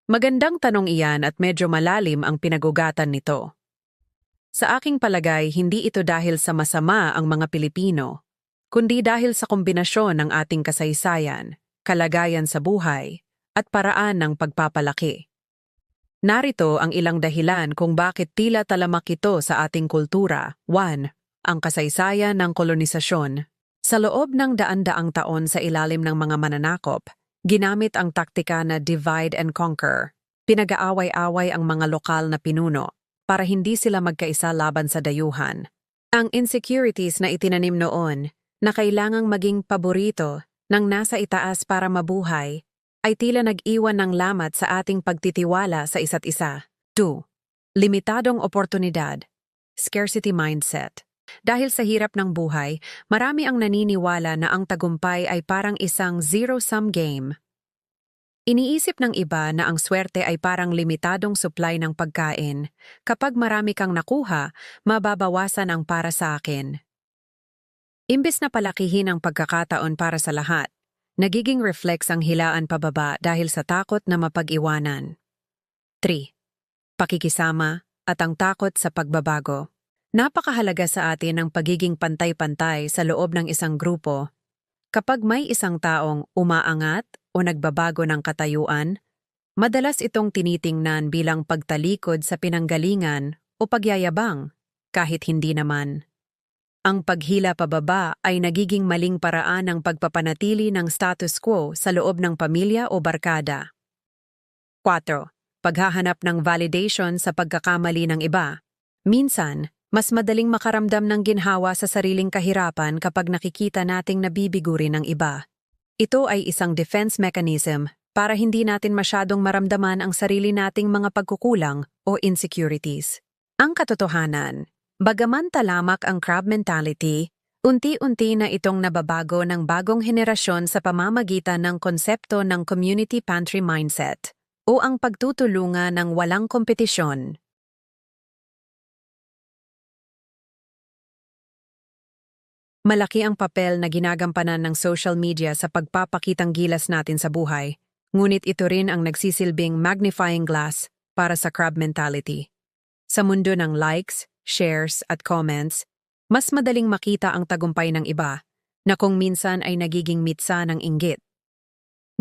Magandang tanong iyan at medyo malalim ang pinagugatan nito. Sa aking palagay, hindi ito dahil sa masama ang mga Pilipino, kundi dahil sa kombinasyon ng ating kasaysayan, kalagayan sa buhay, at paraan ng pagpapalaki. Narito ang ilang dahilan kung bakit tila talamak ito sa ating kultura. 1. Ang kasaysayan ng kolonisasyon. Sa loob ng daan-daang taon sa ilalim ng mga mananakop, ginamit ang taktika na divide and conquer. Pinag-aaway-away ang mga lokal na pinuno para hindi sila magkaisa laban sa dayuhan. Ang insecurities na itinanim noon na kailangang maging paborito ng nasa itaas para mabuhay ay tila nag-iwan ng lamat sa ating pagtitiwala sa isa't isa. 2. Limitadong oportunidad. Scarcity mindset. Dahil sa hirap ng buhay, marami ang naniniwala na ang tagumpay ay parang isang zero-sum game. Iniisip ng iba na ang swerte ay parang limitadong supply ng pagkain. Kapag marami kang nakuha, mababawasan ang para sa akin. Imbes na palakihin ang pagkakataon para sa lahat, nagiging reflex ang hilaan pababa dahil sa takot na mapag-iwanan. 3. Pakikisama at ang takot sa pagbabago. Napakahalaga sa atin ang pagiging pantay-pantay sa loob ng isang grupo. Kapag may isang taong umaangat o nagbabago ng katayuan, madalas itong tinitingnan bilang pagtalikod sa pinanggalingan o pagyayabang, kahit hindi naman. Ang paghila pababa ay nagiging maling paraan ng pagpapanatili ng status quo sa loob ng pamilya o barkada. 4. Paghahanap ng validation sa pagkakamali ng iba. Minsan, mas madaling makaramdam ng ginhawa sa sariling kahirapan kapag nakikita nating nabibiguri ng iba. Ito ay isang defense mechanism para hindi natin masyadong maramdaman ang sarili nating mga pagkukulang o insecurities. Ang katotohanan, bagaman talamak ang crab mentality, unti-unti na itong nababago ng bagong henerasyon sa pamamagitan ng konsepto ng community pantry mindset o ang pagtutulungan ng walang kompetisyon. Malaki ang papel na ginagampanan ng social media sa pagpapakitang gilas natin sa buhay, ngunit ito rin ang nagsisilbing magnifying glass para sa crab mentality. Sa mundo ng likes, shares at comments, mas madaling makita ang tagumpay ng iba na kung minsan ay nagiging mitsa ng inggit.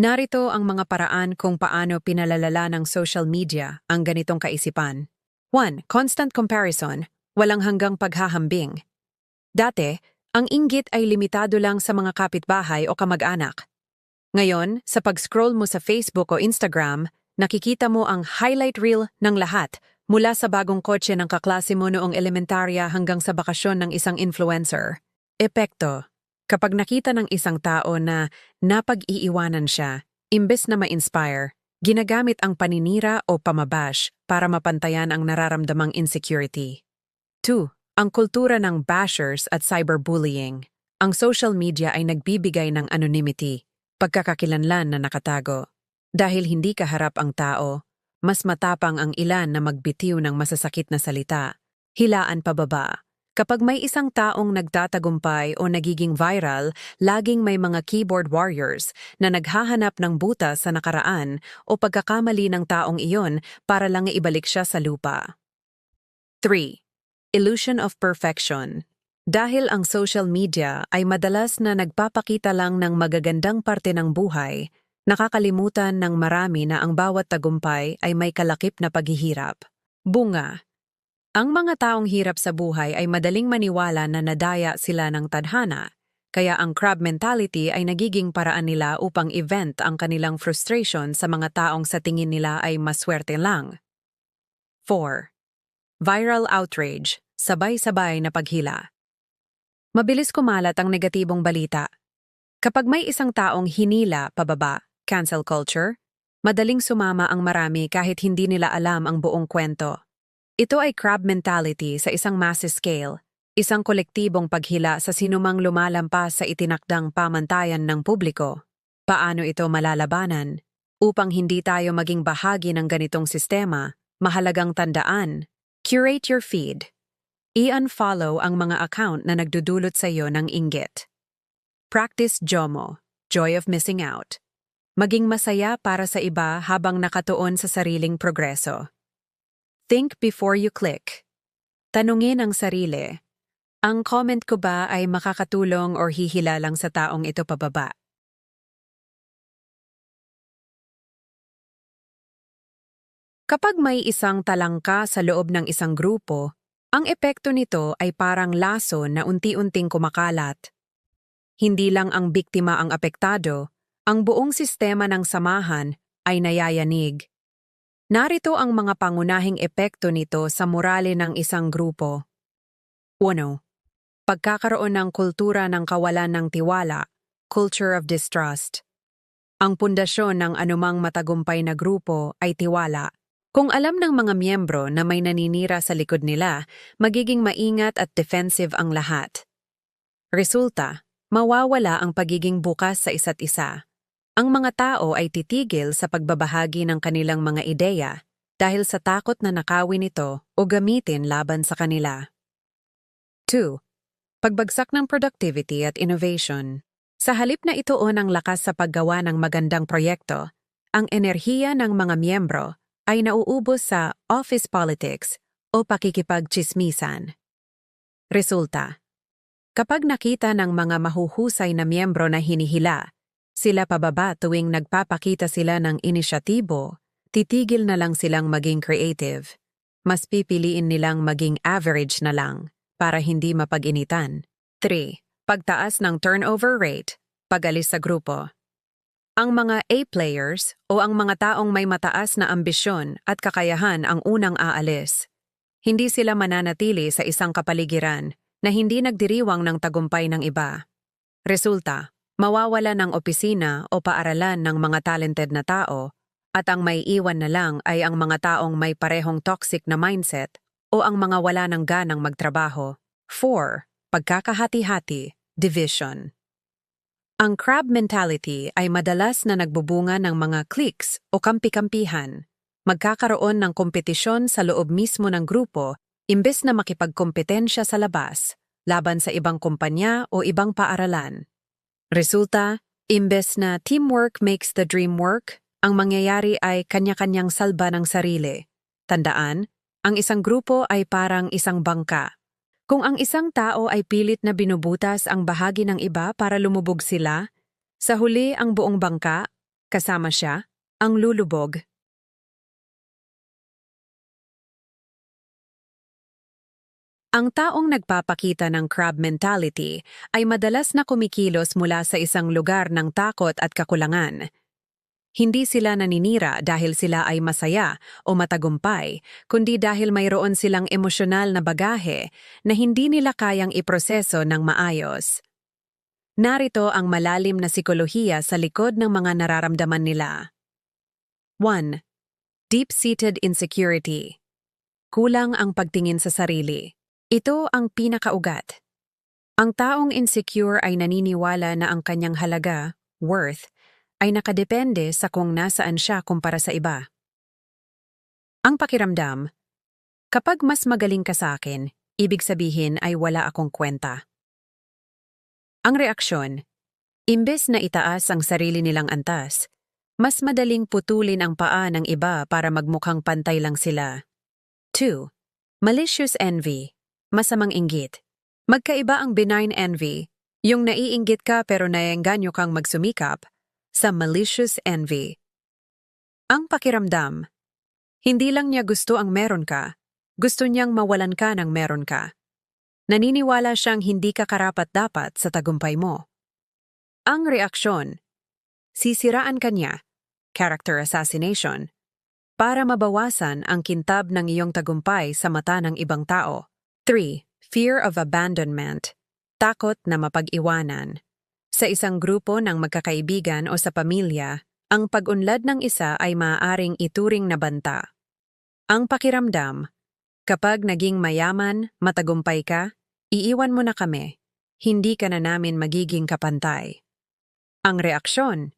Narito ang mga paraan kung paano pinalalala ng social media ang ganitong kaisipan. 1. Constant comparison, walang hanggang paghahambing. Dati, ang inggit ay limitado lang sa mga kapitbahay o kamag-anak. Ngayon, sa pag-scroll mo sa Facebook o Instagram, nakikita mo ang highlight reel ng lahat, mula sa bagong kotse ng kaklase mo noong elementarya hanggang sa bakasyon ng isang influencer. Epekto. Kapag nakita ng isang tao na napag-iiwanan siya, imbes na ma-inspire, ginagamit ang paninira o pamabash para mapantayan ang nararamdamang insecurity. 2. Ang kultura ng bashers at cyberbullying. Ang social media ay nagbibigay ng anonymity, pagkakakilanlan na nakatago. Dahil hindi kaharap ang tao, mas matapang ang ilan na magbitiw ng masasakit na salita. Hilaan pababa. Kapag may isang taong nagtatagumpay o nagiging viral, laging may mga keyboard warriors na naghahanap ng butas sa nakaraan o pagkakamali ng taong iyon para lang ibalik siya sa lupa. 3. Illusion of perfection. Dahil ang social media ay madalas na nagpapakita lang ng magagandang parte ng buhay, nakakalimutan ng marami na ang bawat tagumpay ay may kalakip na paghihirap. Bunga. Ang mga taong hirap sa buhay ay madaling maniwala na nadaya sila ng tadhana, kaya ang crab mentality ay nagiging paraan nila upang i-vent ang kanilang frustration sa mga taong sa tingin nila ay maswerte lang. 4. Viral outrage. Sabay-sabay na paghila. Mabilis kumalat ang negatibong balita. Kapag may isang taong hinila pababa, cancel culture, madaling sumama ang marami kahit hindi nila alam ang buong kwento. Ito ay crab mentality sa isang massive scale, isang kolektibong paghila sa sinumang lumalampas sa itinakdang pamantayan ng publiko. Paano ito malalabanan? Upang hindi tayo maging bahagi ng ganitong sistema, mahalagang tandaan, curate your feed. I-unfollow ang mga account na nagdudulot sa iyo ng inggit. Practice JOMO, Joy of Missing Out. Maging masaya para sa iba habang nakatuon sa sariling progreso. Think before you click. Tanungin ang sarili. Ang comment ko ba ay makakatulong or hihila lang sa taong ito pababa? Kapag may isang talangka sa loob ng isang grupo, ang epekto nito ay parang laso na unti-unting kumakalat. Hindi lang ang biktima ang apektado, ang buong sistema ng samahan ay nayayanig. Narito ang mga pangunahing epekto nito sa morale ng isang grupo. 1. Pagkakaroon ng kultura ng kawalan ng tiwala, culture of distrust. Ang pundasyon ng anumang matagumpay na grupo ay tiwala. Kung alam ng mga miyembro na may naninira sa likod nila, magiging maingat at defensive ang lahat. Resulta, mawawala ang pagiging bukas sa isa't isa. Ang mga tao ay titigil sa pagbabahagi ng kanilang mga ideya dahil sa takot na nakawin ito o gamitin laban sa kanila. 2. Pagbagsak ng productivity at innovation. Sa halip na ituon ang lakas sa paggawa ng magandang proyekto, ang enerhiya ng mga miyembro ay nauubos sa office politics o pakikipagtsismisan. Resulta, kapag nakita ng mga mahuhusay na miyembro na hinihila, sila pababa tuwing nagpapakita sila ng inisyatibo, titigil na lang silang maging creative. Mas pipiliin nilang maging average na lang para hindi mapag-initan. 3. Pagtaas ng turnover rate, pag-alis sa grupo. Ang mga A-players o ang mga taong may mataas na ambisyon at kakayahan ang unang aalis. Hindi sila mananatili sa isang kapaligiran na hindi nagdiriwang ng tagumpay ng iba. Resulta, mawawala ng opisina o paaralan ng mga talented na tao at ang may iwan na lang ay ang mga taong may parehong toxic na mindset o ang mga wala ng ganang magtrabaho. 4. Pagkakahati-hati, division. Ang crab mentality ay madalas na nagbubunga ng mga cliques o kampi-kampihan. Magkakaroon ng kompetisyon sa loob mismo ng grupo imbes na makipagkompetensya sa labas, laban sa ibang kumpanya o ibang paaralan. Resulta, imbes na teamwork makes the dream work, ang mangyayari ay kanya-kanyang salba ng sarili. Tandaan, ang isang grupo ay parang isang bangka. Kung ang isang tao ay pilit na binubutas ang bahagi ng iba para lumubog sila, sa huli ang buong bangka, kasama siya, ang lulubog. Ang taong nagpapakita ng crab mentality ay madalas na kumikilos mula sa isang lugar ng takot at kakulangan. Hindi sila naninira dahil sila ay masaya o matagumpay, kundi dahil mayroon silang emosyonal na bagahe na hindi nila kayang iproseso ng maayos. Narito ang malalim na sikolohiya sa likod ng mga nararamdaman nila. 1. Deep-seated insecurity. Kulang ang pagtingin sa sarili. Ito ang pinakaugat. Ang taong insecure ay naniniwala na ang kanyang halaga, worth, ay nakadepende sa kung nasaan siya kumpara sa iba. Ang pakiramdam, kapag mas magaling ka sa akin, ibig sabihin ay wala akong kwenta. Ang reaksyon, imbes na itaas ang sarili nilang antas, mas madaling putulin ang paa ng iba para magmukhang pantay lang sila. 2. Malicious envy, masamang inggit. Magkaiba ang benign envy, yung naiinggit ka pero naiengganyo kang magsumikap, sa malicious envy. Ang pakiramdam, hindi lang niya gusto ang meron ka, gusto niyang mawalan ka ng meron ka. Naniniwala siyang hindi ka karapat-dapat sa tagumpay mo. Ang reaksyon, sisiraan ka niya, character assassination, para mabawasan ang kintab ng iyong tagumpay sa mata ng ibang tao. 3. Fear of abandonment, takot na mapag-iwanan. Sa isang grupo ng magkakaibigan o sa pamilya, ang pag-unlad ng isa ay maaaring ituring na banta. Ang pakiramdam, kapag naging mayaman, matagumpay ka, iiwan mo na kami, hindi ka na namin magiging kapantay. Ang reaksyon,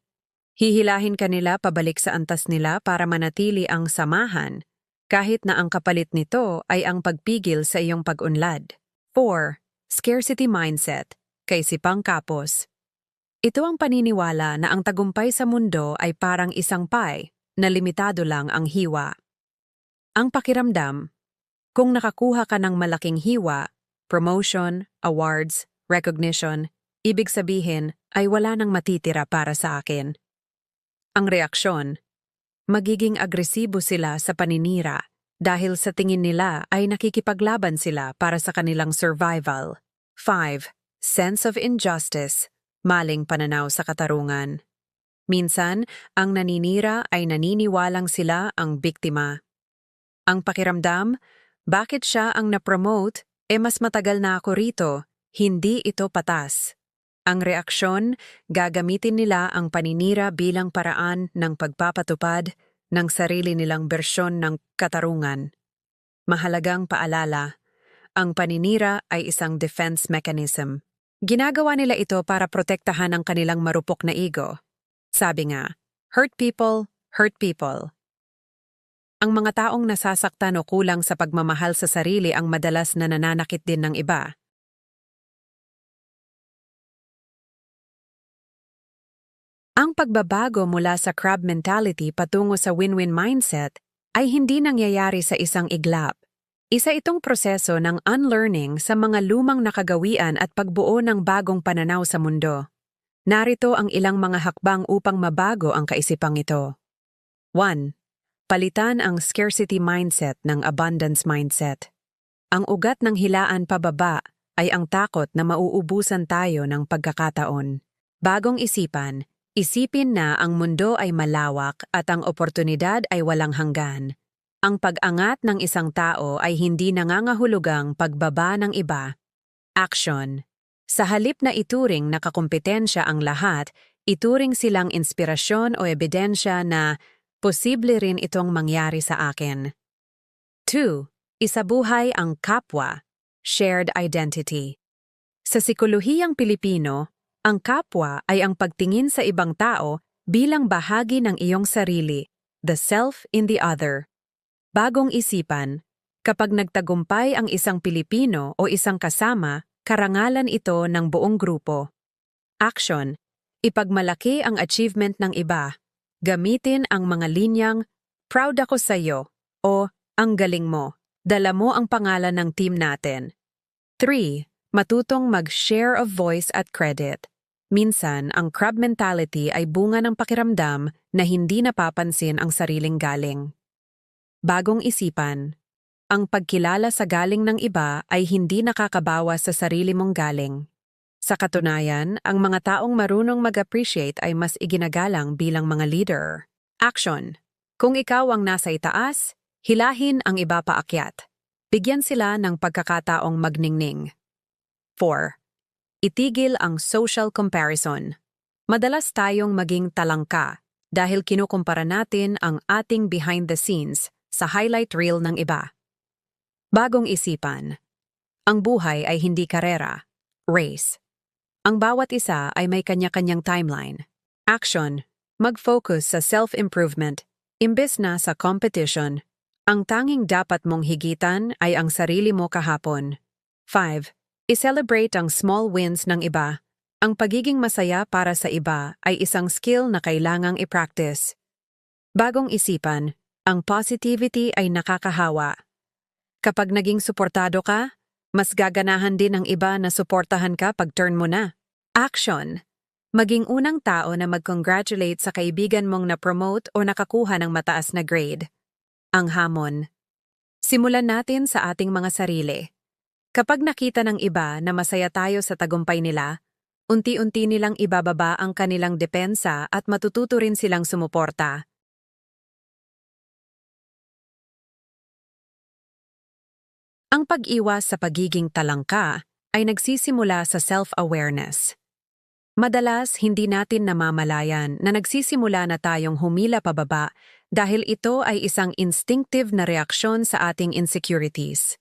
hihilahin ka nila pabalik sa antas nila para manatili ang samahan, kahit na ang kapalit nito ay ang pagpigil sa iyong pag-unlad. 4. Scarcity mindset, kaisipang kapos. Ito ang paniniwala na ang tagumpay sa mundo ay parang isang pie na limitado lang ang hiwa. Ang pakiramdam, kung nakakuha ka ng malaking hiwa, promotion, awards, recognition, ibig sabihin ay wala nang matitira para sa akin. Ang reaksyon, magiging agresibo sila sa paninira dahil sa tingin nila ay nakikipaglaban sila para sa kanilang survival. 5. Sense of injustice, maling pananaw sa katarungan. Minsan, ang naninira ay naniniwalang sila ang biktima. Ang pakiramdam, bakit siya ang na-promote? Mas matagal na ako rito, hindi ito patas. Ang reaksyon, gagamitin nila ang paninira bilang paraan ng pagpapatupad ng sarili nilang bersyon ng katarungan. Mahalagang paalala, ang paninira ay isang defense mechanism. Ginagawa nila ito para protektahan ang kanilang marupok na ego. Sabi nga, hurt people, hurt people. Ang mga taong nasasaktan o kulang sa pagmamahal sa sarili ang madalas na nananakit din ng iba. Ang pagbabago mula sa crab mentality patungo sa win-win mindset ay hindi nangyayari sa isang iglap. Isa itong proseso ng unlearning sa mga lumang nakagawian at pagbuo ng bagong pananaw sa mundo. Narito ang ilang mga hakbang upang mabago ang kaisipang ito. 1. Palitan ang scarcity mindset ng abundance mindset. Ang ugat ng hilaan pababa ay ang takot na mauubusan tayo ng pagkakataon. Bagong isipan, isipin na ang mundo ay malawak at ang oportunidad ay walang hanggan. Ang pag-angat ng isang tao ay hindi nangangahulugang pagbaba ng iba. Action. Sa halip na ituring na kakumpetensya ang lahat, ituring silang inspirasyon o ebidensya na posible rin itong mangyari sa akin. 2. Isabuhay ang kapwa, shared identity. Sa sikolohiyang Pilipino, ang kapwa ay ang pagtingin sa ibang tao bilang bahagi ng iyong sarili, the self in the other. Bagong isipan, kapag nagtagumpay ang isang Pilipino o isang kasama, karangalan ito ng buong grupo. Action. Ipagmalaki ang achievement ng iba. Gamitin ang mga linyang, proud ako sa iyo, o ang galing mo. Dala mo ang pangalan ng team natin. 3. Matutong mag-share of voice at credit. Minsan, ang crab mentality ay bunga ng pakiramdam na hindi napapansin ang sariling galing. Bagong isipan, ang pagkilala sa galing ng iba ay hindi nakakabawas sa sarili mong galing. Sa katunayan, ang mga taong marunong mag-appreciate ay mas iginagalang bilang mga leader. Action. Kung ikaw ang nasa itaas, hilahin ang iba paakyat. Bigyan sila ng pagkakataong magningning. 4. Itigil ang social comparison. Madalas tayong maging talangka dahil kinukumpara natin ang ating behind the scenes sa highlight reel ng iba. Bagong isipan. Ang buhay ay hindi karera, race. Ang bawat isa ay may kanya-kanyang timeline. Action. Mag-focus sa self-improvement, imbes na sa competition. Ang tanging dapat mong higitan ay ang sarili mo kahapon. 5. I-celebrate ang small wins ng iba. Ang pagiging masaya para sa iba ay isang skill na kailangang i-practice. Bagong isipan, ang positivity ay nakakahawa. Kapag naging suportado ka, mas gaganahan din ang iba na suportahan ka pag turn mo na. Action. Maging unang tao na mag-congratulate sa kaibigan mong na-promote o nakakuha ng mataas na grade. Ang hamon. Simulan natin sa ating mga sarili. Kapag nakita ng iba na masaya tayo sa tagumpay nila, unti-unti nilang ibababa ang kanilang depensa at matututo rin silang sumuporta. Ang pag-iwas sa pagiging talangka ay nagsisimula sa self-awareness. Madalas, hindi natin namamalayan na nagsisimula na tayong humila pababa dahil ito ay isang instinctive na reaksyon sa ating insecurities.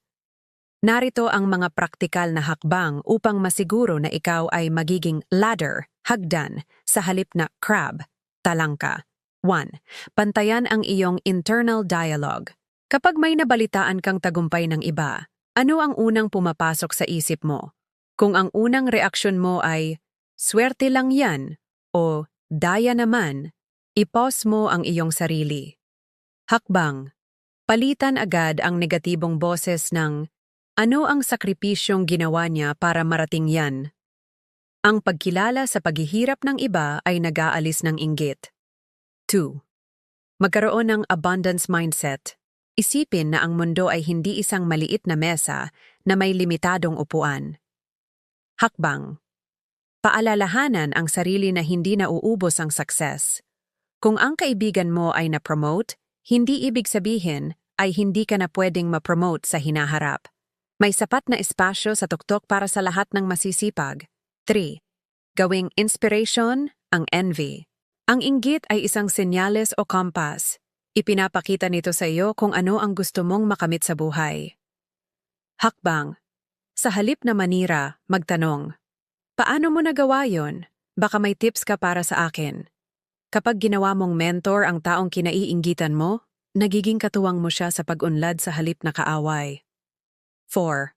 Narito ang mga praktikal na hakbang upang masiguro na ikaw ay magiging ladder, hagdan, sa halip na crab, talangka. 1. Pantayan ang iyong internal dialogue. Kapag may nabalitaan kang tagumpay ng iba, ano ang unang pumapasok sa isip mo? Kung ang unang reaksyon mo ay, swerte lang yan, o daya naman, i-pause mo ang iyong sarili. Hakbang. Palitan agad ang negatibong boses ng, ano ang sakripisyong ginawa niya para marating yan? Ang pagkilala sa paghihirap ng iba ay nag-aalis ng inggit. 2. Magkaroon ng abundance mindset. Isipin na ang mundo ay hindi isang maliit na mesa na may limitadong upuan. Hakbang. Paalalahanan ang sarili na hindi nauubos ang success. Kung ang kaibigan mo ay na-promote, hindi ibig sabihin ay hindi ka na pwedeng ma-promote sa hinaharap. May sapat na espasyo sa tuktok para sa lahat ng masisipag. 3. Gawing inspiration ang envy. Ang inggit ay isang senyales o kompas. Ipinapakita nito sa iyo kung ano ang gusto mong makamit sa buhay. Hakbang. Sa halip na manira, magtanong. Paano mo nagawa yon? Baka may tips ka para sa akin. Kapag ginawa mong mentor ang taong kinaiinggitan mo, nagiging katuwang mo siya sa pag-unlad sa halip na kaaway. 4.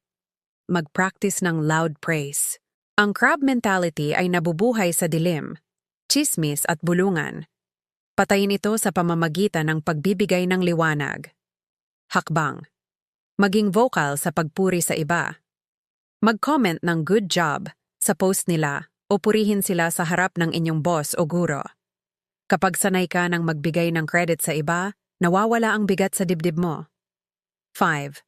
Mag-practice ng loud praise. Ang crab mentality ay nabubuhay sa dilim, tsismis at bulungan. Patayin ito sa pamamagitan ng pagbibigay ng liwanag. Hakbang. Maging vocal sa pagpuri sa iba. Mag-comment ng good job sa post nila o purihin sila sa harap ng inyong boss o guro. Kapag sanay ka ng magbigay ng credit sa iba, nawawala ang bigat sa dibdib mo. 5.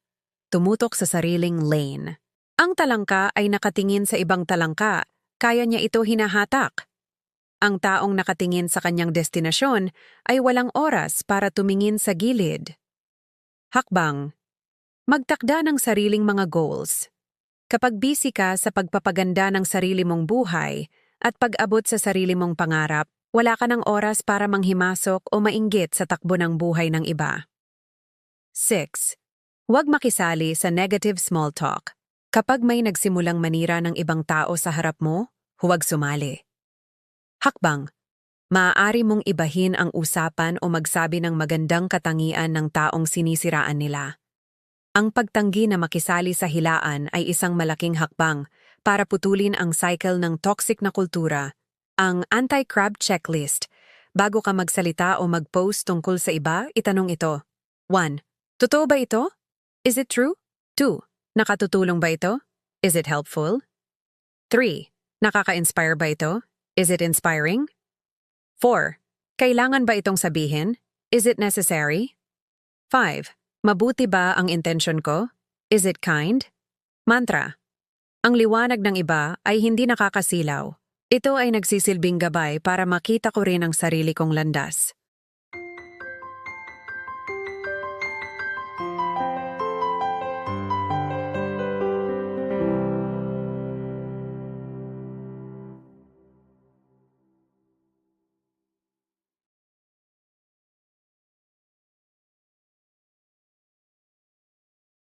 Tumutok sa sariling lane. Ang talangka ay nakatingin sa ibang talangka, kaya niya ito hinahatak. Ang taong nakatingin sa kanyang destinasyon ay walang oras para tumingin sa gilid. Hakbang. Magtakda ng sariling mga goals. Kapag busy ka sa pagpapaganda ng sarili mong buhay at pag-abot sa sarili mong pangarap, wala ka ng oras para manghimasok o mainggit sa takbo ng buhay ng iba. 6. Huwag makisali sa negative small talk. Kapag may nagsimulang manira ng ibang tao sa harap mo, huwag sumali. Hakbang. Maaari mong ibahin ang usapan o magsabi ng magandang katangian ng taong sinisiraan nila. Ang pagtanggi na makisali sa hilaan ay isang malaking hakbang para putulin ang cycle ng toxic na kultura. Ang anti-crab checklist. Bago ka magsalita o mag-post tungkol sa iba, itanong ito. 1. Totoo ba ito? Is it true? 2. Nakatutulong ba ito? Is it helpful? 3. Nakaka-inspire ba ito? Is it inspiring? 4. Kailangan ba itong sabihin? Is it necessary? 5. Mabuti ba ang intensyon ko? Is it kind? Mantra. Ang liwanag ng iba ay hindi nakakasilaw. Ito ay nagsisilbing gabay para makita ko rin ang sarili kong landas.